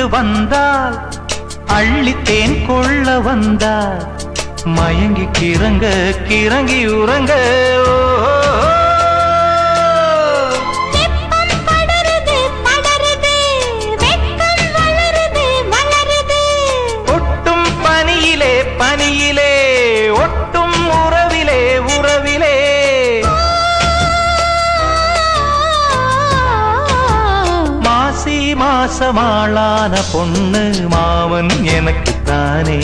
விட்டு வந்தால் அள்ளித்தேன் கொள்ள வந்தால் மயங்கி கிறங்க கிறங்கி உறங்க ஒட்டும் பனியிலே பனியிலே ஒட்டும் உறவிலே உறவிலே மாசி மாசமாளான பொண்ணு மாமன் எனக்குத்தானே